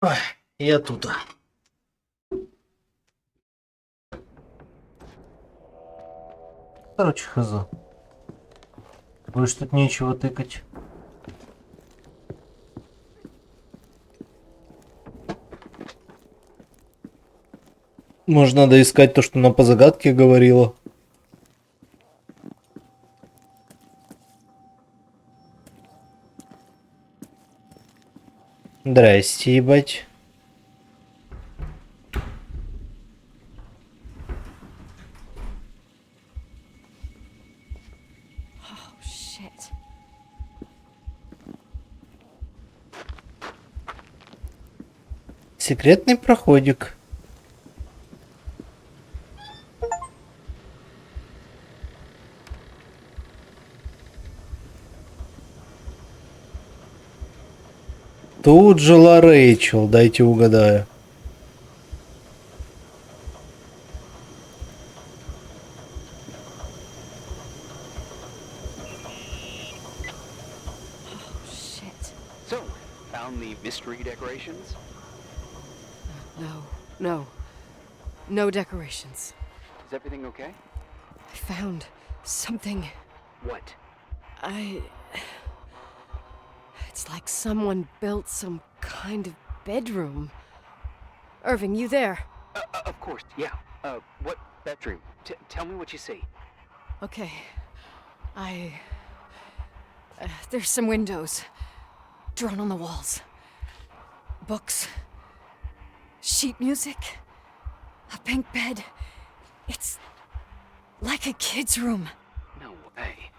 Ой, я тут. Короче, хз. Больше тут нечего тыкать. Может, надо искать то, что она по загадке говорила. Здрасте, ебать. Секретный проходик. Тут жила Рэйчел, дайте угадаю. So, found the mystery decorations? No decorations. Is everything okay? I found something. What? It's like someone built some kind of bedroom. Irving, you there? Of course, yeah. What bedroom? Tell me what you see. Okay. There's some windows drawn on the walls. Books. Sheet music. A pink bed. It's like a kid's room. No way.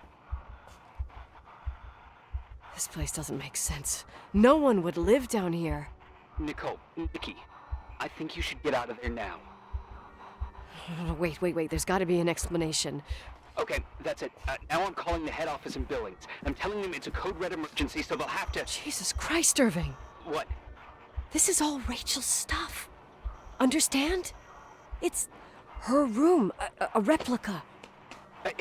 This place doesn't make sense. No one would live down here. Nikki, I think you should get out of there now. Wait. There's got to be an explanation. Okay, that's it. Now I'm calling the head office in Billings. I'm telling them it's a code red emergency, so they'll have to... Jesus Christ, Irving. What? This is all Rachel's stuff. Understand? It's her room, a replica.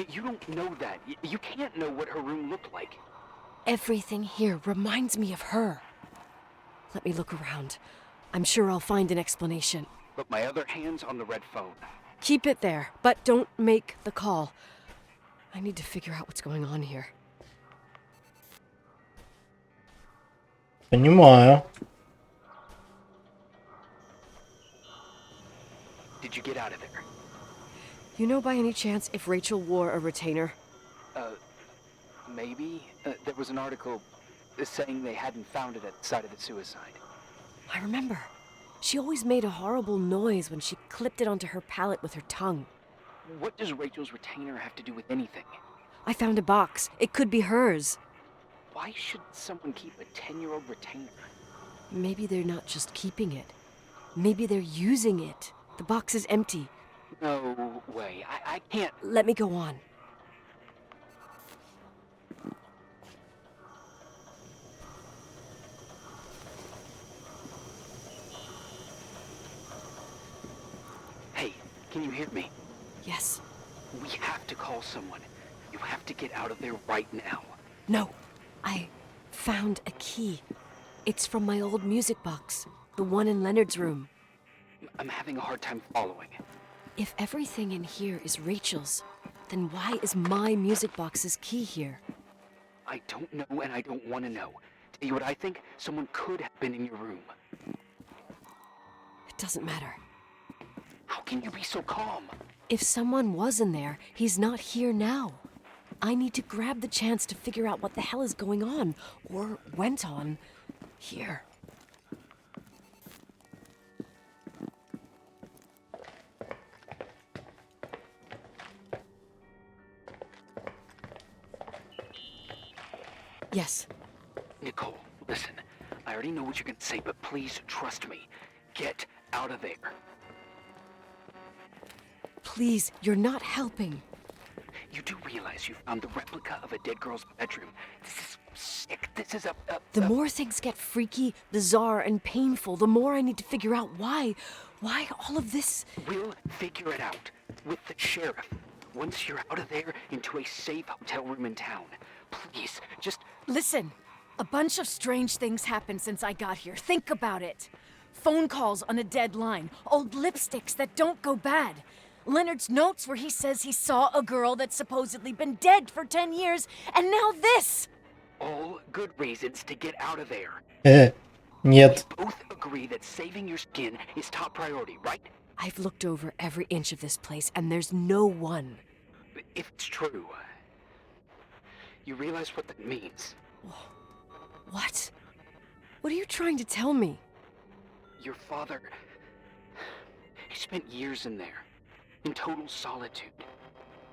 You don't know that. You can't know what her room looked like. Everything here reminds me of her. Let me look around. I'm sure I'll find an explanation. But my other hand's on the red phone. Keep it there, but don't make the call. I need to figure out what's going on here. Понимаю. Did you get out of there? You know by any chance if Rachel wore a retainer? Maybe. There was an article saying they hadn't found it at the site of the suicide. I remember. She always made a horrible noise when she clipped it onto her palate with her tongue. What does Rachel's retainer have to do with anything? I found a box. It could be hers. Why should someone keep a 10-year-old retainer? Maybe they're not just keeping it. Maybe they're using it. The box is empty. No way. I can't... Let me go on. Hey, can you hear me? Yes. We have to call someone. You have to get out of there right now. No. I found a key. It's from my old music box. The one in Leonard's room. I'm having a hard time following. If everything in here is Rachel's, then why is my music box's key here? I don't know and I don't want to know. Tell you what I think? Someone could have been in your room. It doesn't matter. How can you be so calm? If someone was in there, he's not here now. I need to grab the chance to figure out what the hell is going on, or went on, here. Yes. Nicole, listen. I already know what you're gonna say, but please trust me. Get out of there. Please, you're not helping. You do realize you found the replica of a dead girl's bedroom. This is sick. This is The more things get freaky, bizarre, and painful, the more I need to figure out why all of this... We'll figure it out. With the sheriff. Once you're out of there, into a safe hotel room in town. Please, just... Listen, a bunch of strange things happened since I got here. Think about it. Phone calls on a dead line, old lipsticks that don't go bad. Leonard's notes where he says he saw a girl that's supposedly been dead for 10 years, and now this! All good reasons to get out of there. Нет. We both agree that saving your skin is top priority, right? I've looked over every inch of this place, and there's no one. If it's true, you realize what that means. What? What are you trying to tell me? Your father, he spent years in there, in total solitude.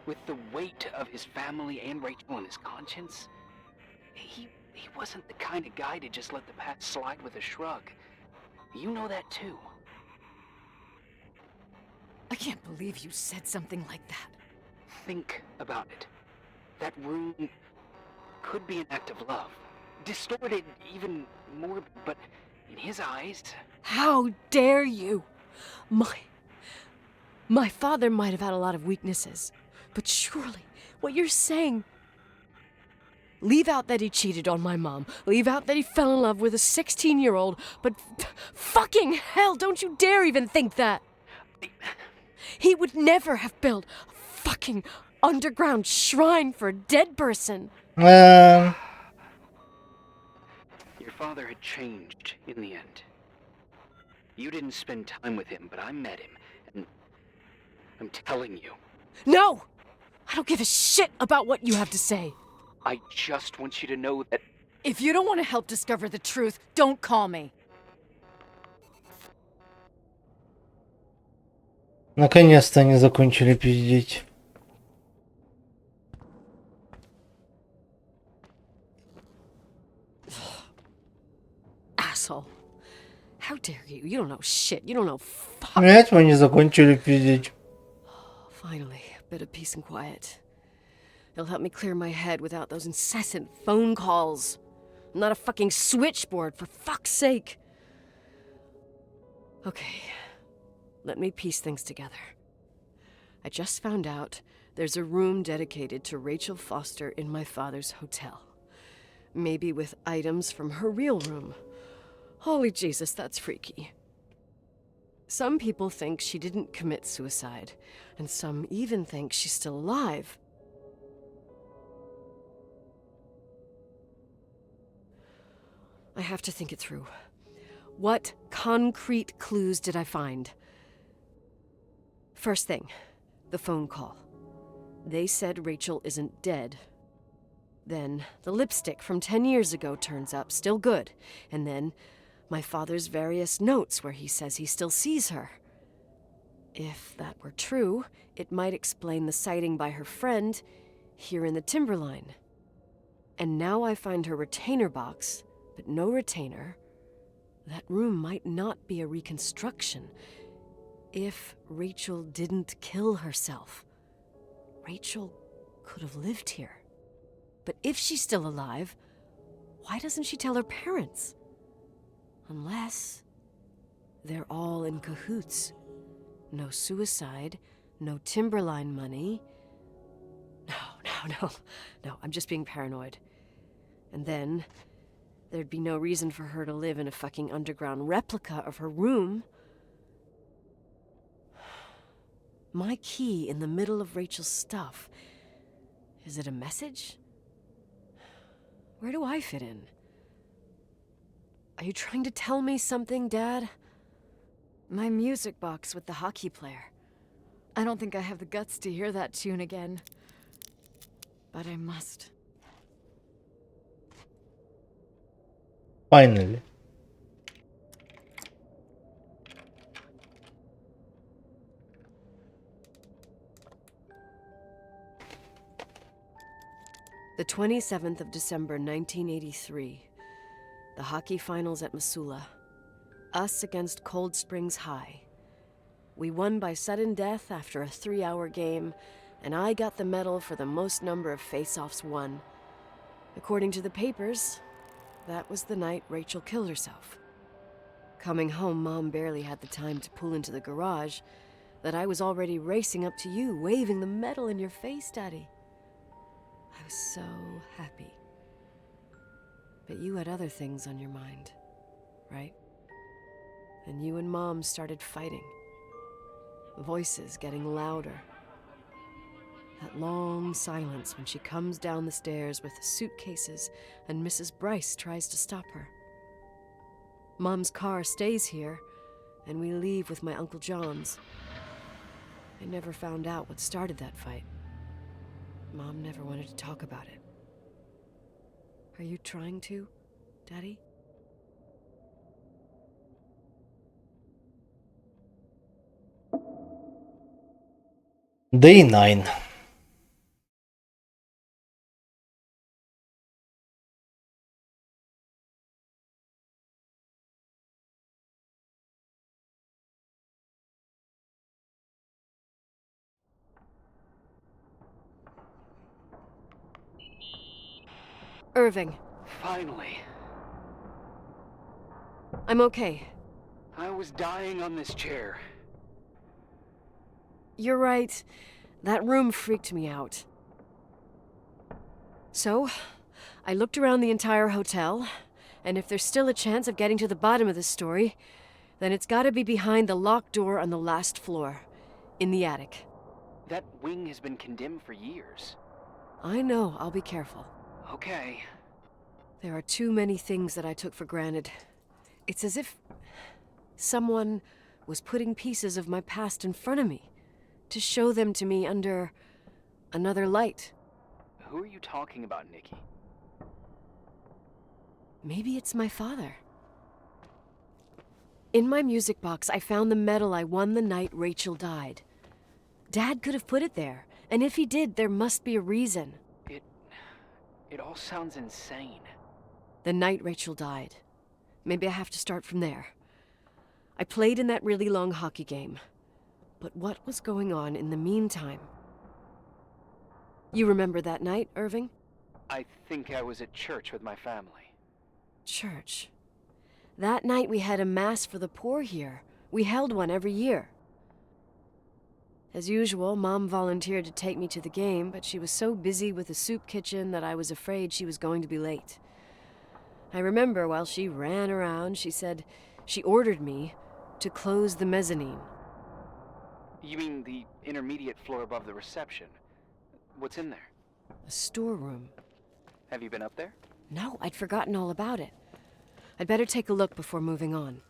With the weight of his family and Rachel on his conscience, he wasn't the kind of guy to just let the past slide with a shrug. You know that too. I can't believe you said something like that. Think about it. That room could be an act of love. Distorted, even more, but in his eyes... How dare you! My father might have had a lot of weaknesses, but surely what you're saying... Leave out that he cheated on my mom. Leave out that he fell in love with a 16-year-old, but fucking hell, don't you dare even think that! He would never have built a fucking underground shrine for a dead person. Your father had changed in the end. You didn't spend time with him, but I met him, and I'm telling you. No! I don't give a shit about what you have to say. I just want you to know that... If you don't want to help discover the truth, don't call me. Наконец-то они закончили пиздеть. Asshole. How dare you? You don't know shit. You don't know fuck. Опять мы не закончили пиздеть. Finally, a bit of peace and quiet. It'll help me clear my head without those incessant phone calls. I'm not a fucking switchboard, for fuck's sake. Okay, let me piece things together. I just found out there's a room dedicated to Rachel Foster in my father's hotel. Maybe with items from her real room. Holy Jesus, that's freaky. Some people think she didn't commit suicide, and some even think she's still alive. I have to think it through. What concrete clues did I find? First thing, the phone call. They said Rachel isn't dead. Then the lipstick from 10 years ago turns up, still good. And then my father's various notes where he says he still sees her. If that were true, it might explain the sighting by her friend here in the timberline. And now I find her retainer box, but no retainer. That room might not be a reconstruction. If Rachel didn't kill herself, Rachel could have lived here. But if she's still alive, why doesn't she tell her parents? Unless they're all in cahoots. No suicide, no timberline money. No, I'm just being paranoid. And then there'd be no reason for her to live in a fucking underground replica of her room. My key in the middle of Rachel's stuff. Is it a message? Where do I fit in? Are you trying to tell me something, Dad? My music box with the hockey player. I don't think I have the guts to hear that tune again. But I must. Finally. The 27th of December, 1983. The hockey finals at Missoula. Us against Cold Springs High. We won by sudden death after a 3-hour game, and I got the medal for the most number of face-offs won. According to the papers, that was the night Rachel killed herself. Coming home, Mom barely had the time to pull into the garage that I was already racing up to you, waving the medal in your face, Daddy. I was so happy. But you had other things on your mind, right? and you and Mom started fighting. Voices getting louder. That long silence when she comes down the stairs with the suitcases and Mrs. Bryce tries to stop her. Mom's car stays here, and we leave with my Uncle John's. I never found out what started that fight. Mom never wanted to talk about it. Are you trying to, Daddy? Day 9. Irving, Finally. I'm okay. I was dying on this chair. You're right. That room freaked me out. So, I looked around the entire hotel, and if there's still a chance of getting to the bottom of this story, then it's gotta be behind the locked door on the last floor, in the attic. That wing has been condemned for years. I know, I'll be careful. Okay. There are too many things that I took for granted. It's as if someone was putting pieces of my past in front of me to show them to me under another light. Who are you talking about, Nikki? Maybe it's my father. In my music box, I found the medal I won the night Rachel died. Dad could have put it there, and if he did, there must be a reason. It all sounds insane. The night Rachel died. Maybe I have to start from there. I played in that really long hockey game. But what was going on in the meantime? You remember that night, Irving? I think I was at church with my family. Church. That night we had a mass for the poor here. We held one every year. As usual, Mom volunteered to take me to the game, but she was so busy with the soup kitchen that I was afraid she was going to be late. I remember while she ran around, she said she ordered me to close the mezzanine. You mean the intermediate floor above the reception? What's in there? A storeroom. Have you been up there? No, I'd forgotten all about it. I'd better take a look before moving on.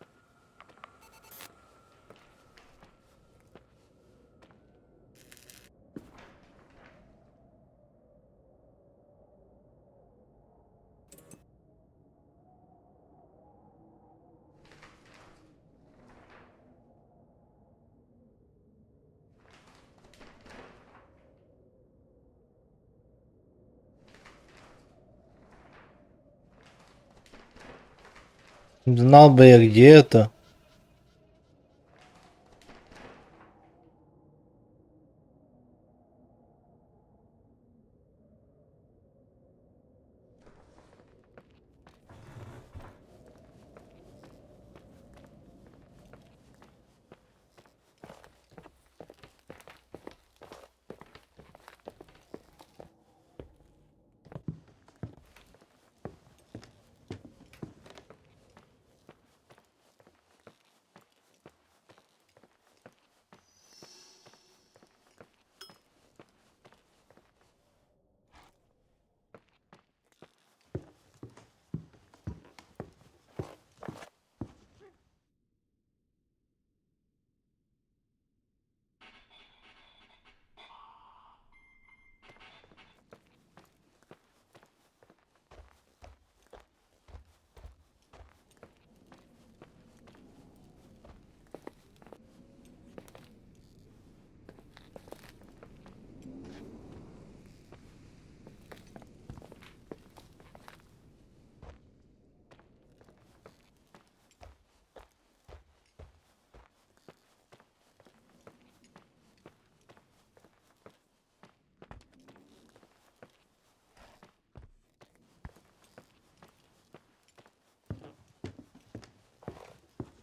Знал бы я, где это.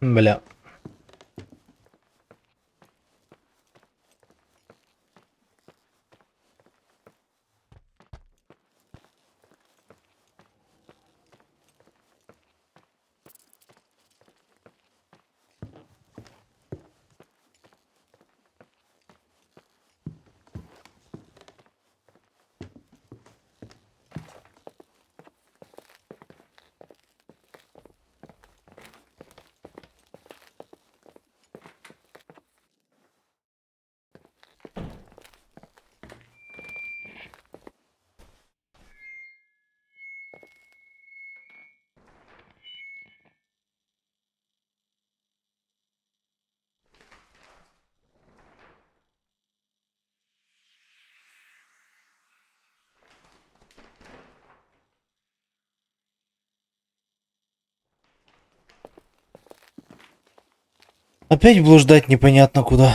Бля. Опять блуждать непонятно куда.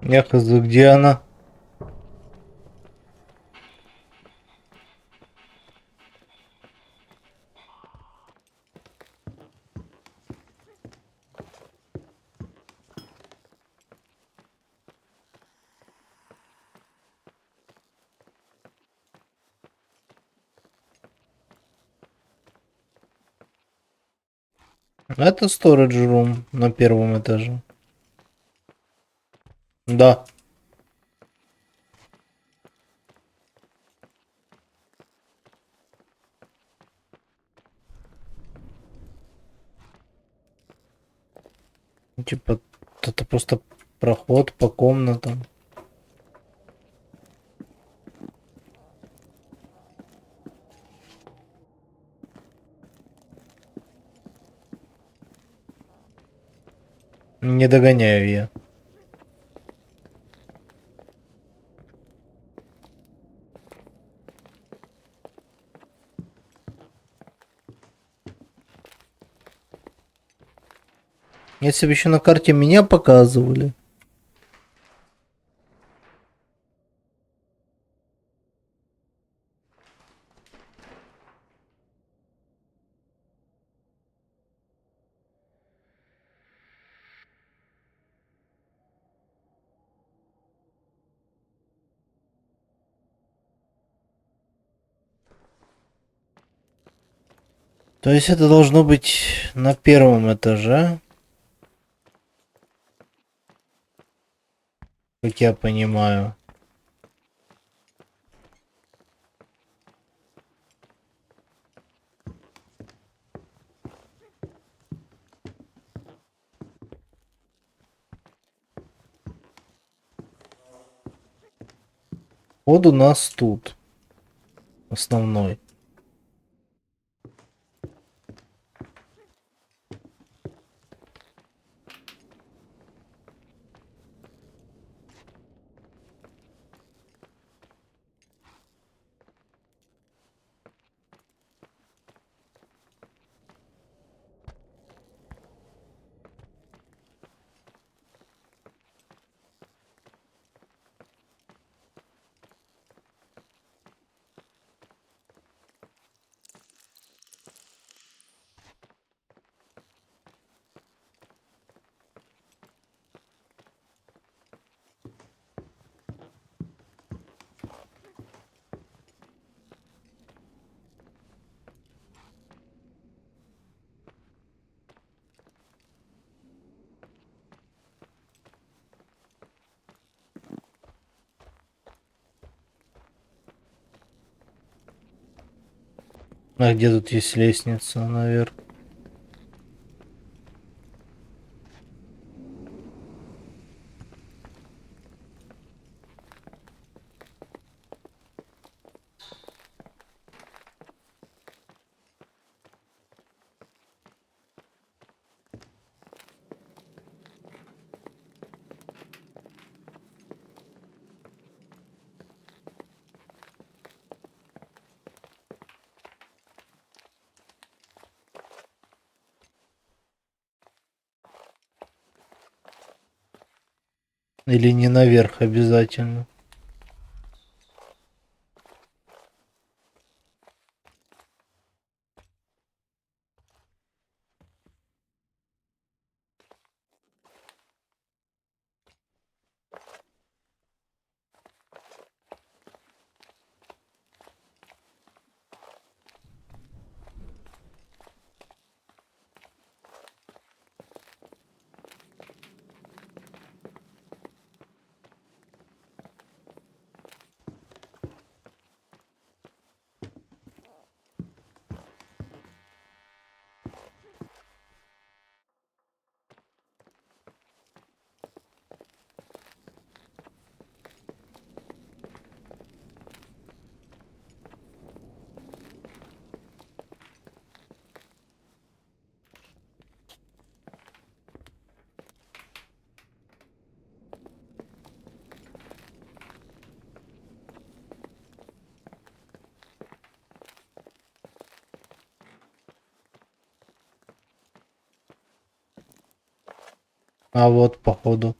Я хз, где она? Это storage room на первом этаже. Да. Типа, это просто проход по комнатам. Не догоняю я. Если бы еще на карте меня показывали. То есть это должно быть на первом этаже. Как я понимаю. Вот у нас тут. Основной. А где тут есть лестница наверх? Или не наверх обязательно? А вот походу.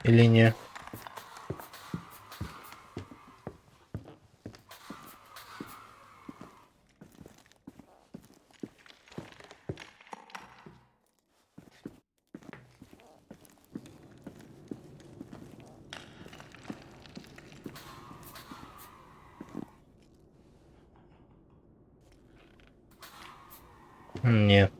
Или не? Не.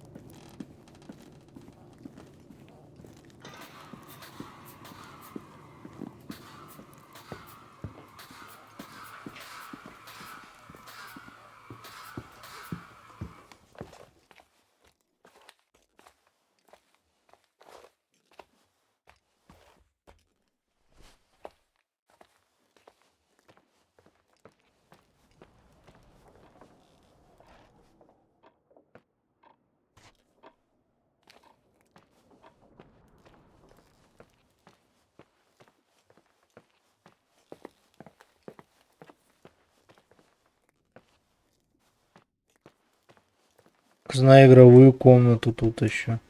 Знаю игровую комнату тут еще.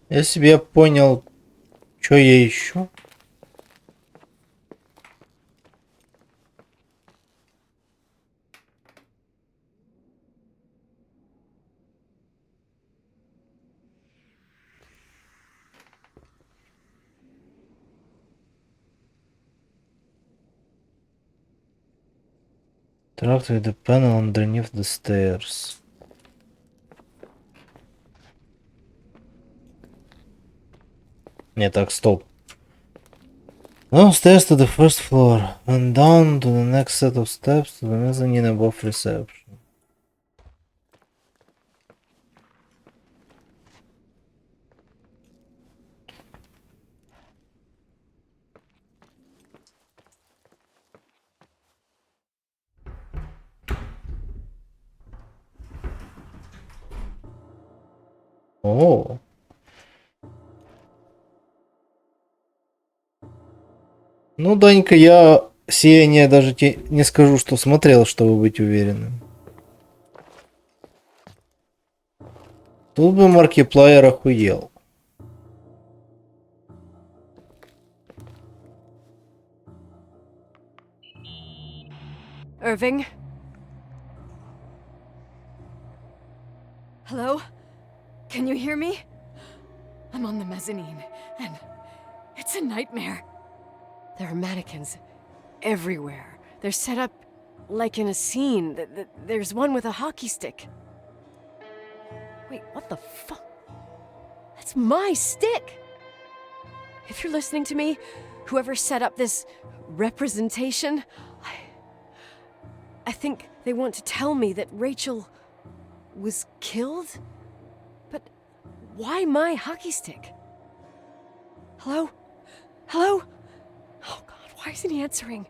Если бы я понял, что я ищу. Interact with the panel underneath the stairs. Не, так, стоп. Downstairs to the first floor and down to the next set of steps to the mezzanine above reception. О, Ну, Данька, я сияние даже тебе не скажу, что смотрел, чтобы быть уверенным. Тут бы Маркиплайер охуел. Irving? Hello? Can you hear me? I'm on the mezzanine, and it's a nightmare. There are mannequins everywhere. They're set up like in a scene. There's one with a hockey stick. Wait, what the fuck? That's my stick! If you're listening to me, whoever set up this representation, I think they want to tell me that Rachel was killed? But why my hockey stick? Hello? Hello? Oh God, why isn't he answering?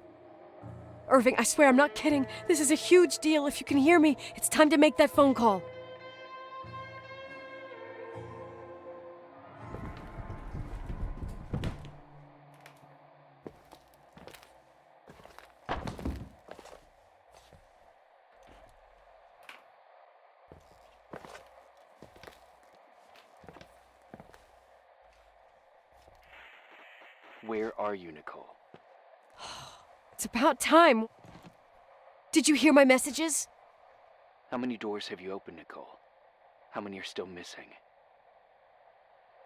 Irving, I swear I'm not kidding. This is a huge deal. If you can hear me, it's time to make that phone call. Where are you, Nicole? It's about time. Did you hear my messages? How many doors have you opened, Nicole? How many are still missing?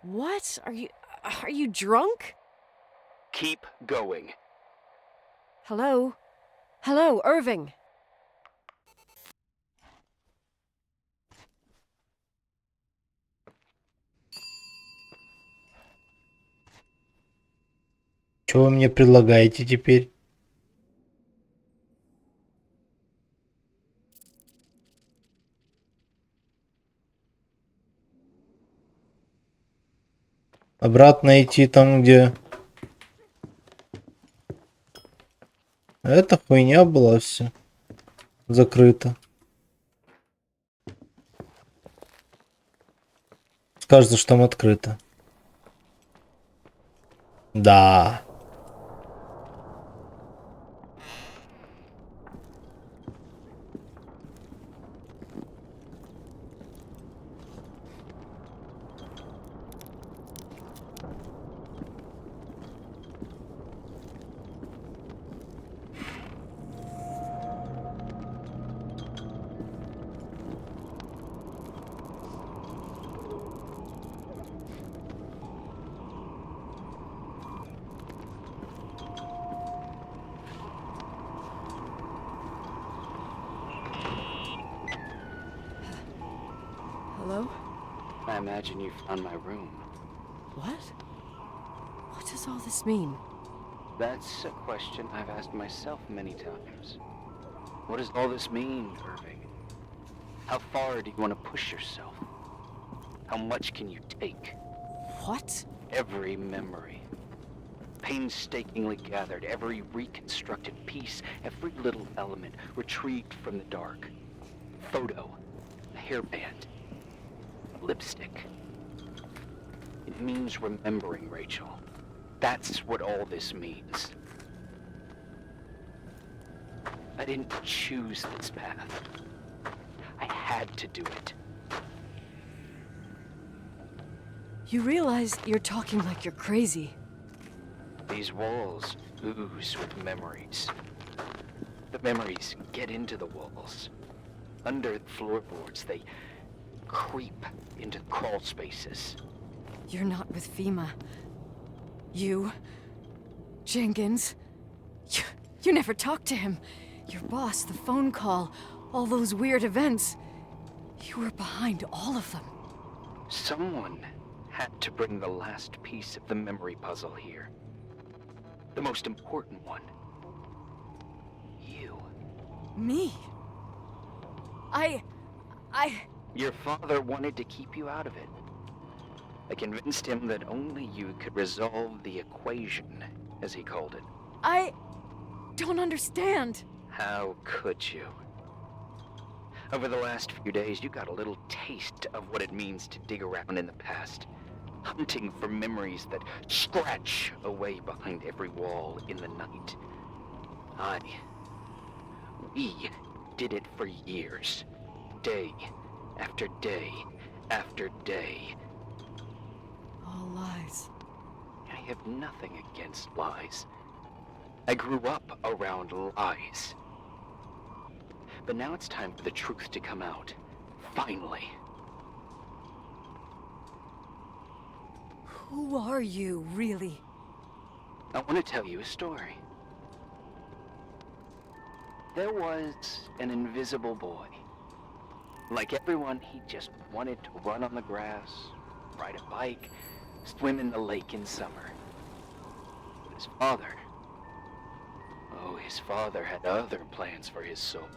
What? Are you drunk? Keep going. Hello? Hello, Irving. Что вы мне предлагаете теперь? Обратно идти там, где... Эта хуйня была все закрыто. Кажется, что там открыто. Да. Hello? I imagine you found my room. What? What does all this mean? That's a question I've asked myself many times. What does all this mean, Irving? How far do you want to push yourself? How much can you take? What? Every memory. Painstakingly gathered, every reconstructed piece, every little element retrieved from the dark. Photo, a hairband, lipstick. It means remembering, Rachel. That's what all this means. I didn't choose this path. I had to do it. You realize you're talking like you're crazy. These walls ooze with memories. The memories get into the walls. Under the floorboards, they creep into crawl spaces. You're not with FEMA. You... Jenkins... You never talked to him. Your boss, the phone call, all those weird events. You were behind all of them. Someone had to bring the last piece of the memory puzzle here. The most important one. You. Me? I... Your father wanted to keep you out of it. I convinced him that only you could resolve the equation, as he called it. I don't understand. How could you? Over the last few days, you got a little taste of what it means to dig around in the past. hunting for memories that scratch away behind every wall in the night. We did it for years, day after day after day. All lies. I have nothing against lies. I grew up around lies. But now it's time for the truth to come out. Finally. Who are you, really? I want to tell you a story. There was an invisible boy. Like everyone, he just wanted to run on the grass, ride a bike, swim in the lake in summer. But his father... oh, his father had other plans for his soul.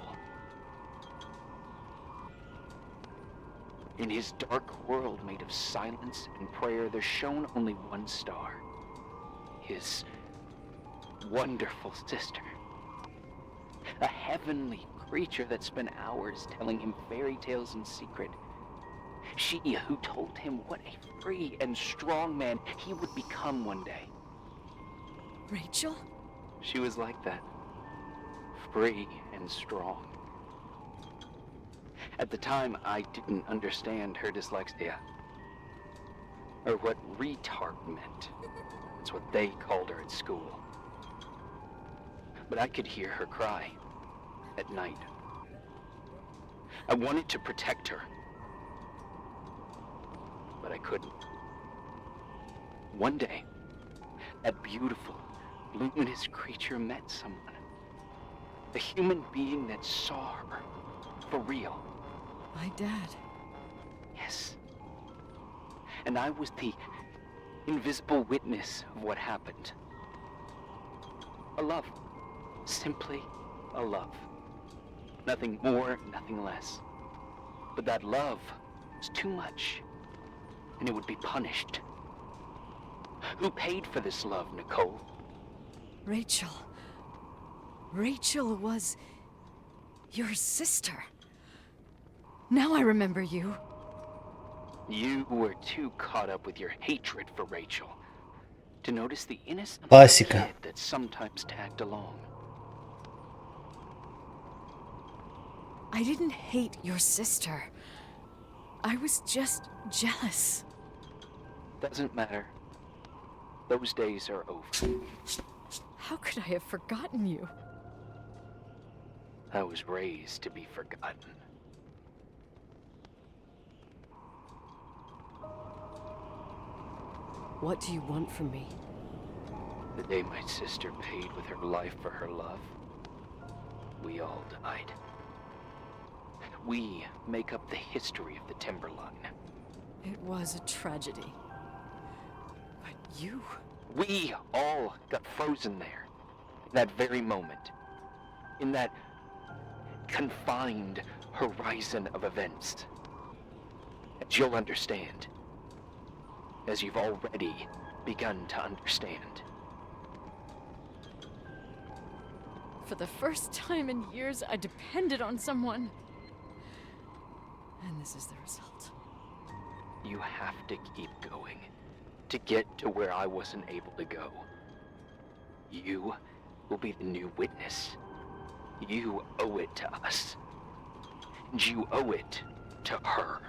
In his dark world made of silence and prayer, there shone only one star. His wonderful sister. A heavenly creature that spent hours telling him fairy tales in secret. She who told him what a free and strong man he would become one day. Rachel? She was like that. Free and strong. At the time, I didn't understand her dyslexia. Or what retard meant. That's what they called her at school. But I could hear her cry at night. I wanted to protect her. But I couldn't. One day, that beautiful, luminous creature met someone. A human being that saw her for real. My dad. Yes. And I was the invisible witness of what happened. A love. Simply a love. Nothing more, nothing less. But that love was too much, and it would be punished. Who paid for this love, Nicole? Rachel. Rachel was your sister. Now I remember you. You were too caught up with your hatred for Rachel to notice the innocent Классика. kid that sometimes tagged along. I didn't hate your sister. I was just jealous. Doesn't matter. Those days are over. How could I have forgotten you? I was raised to be forgotten. What do you want from me? The day my sister paid with her life for her love, we all died. We make up the history of the Timberline. It was a tragedy. But you... We all got frozen there, in that very moment, in that confined horizon of events. As you'll understand, as you've already begun to understand. For the first time in years, I depended on someone. And this is the result. You have to keep going to get to where I wasn't able to go. You will be the new witness. You owe it to us. And you owe it to her.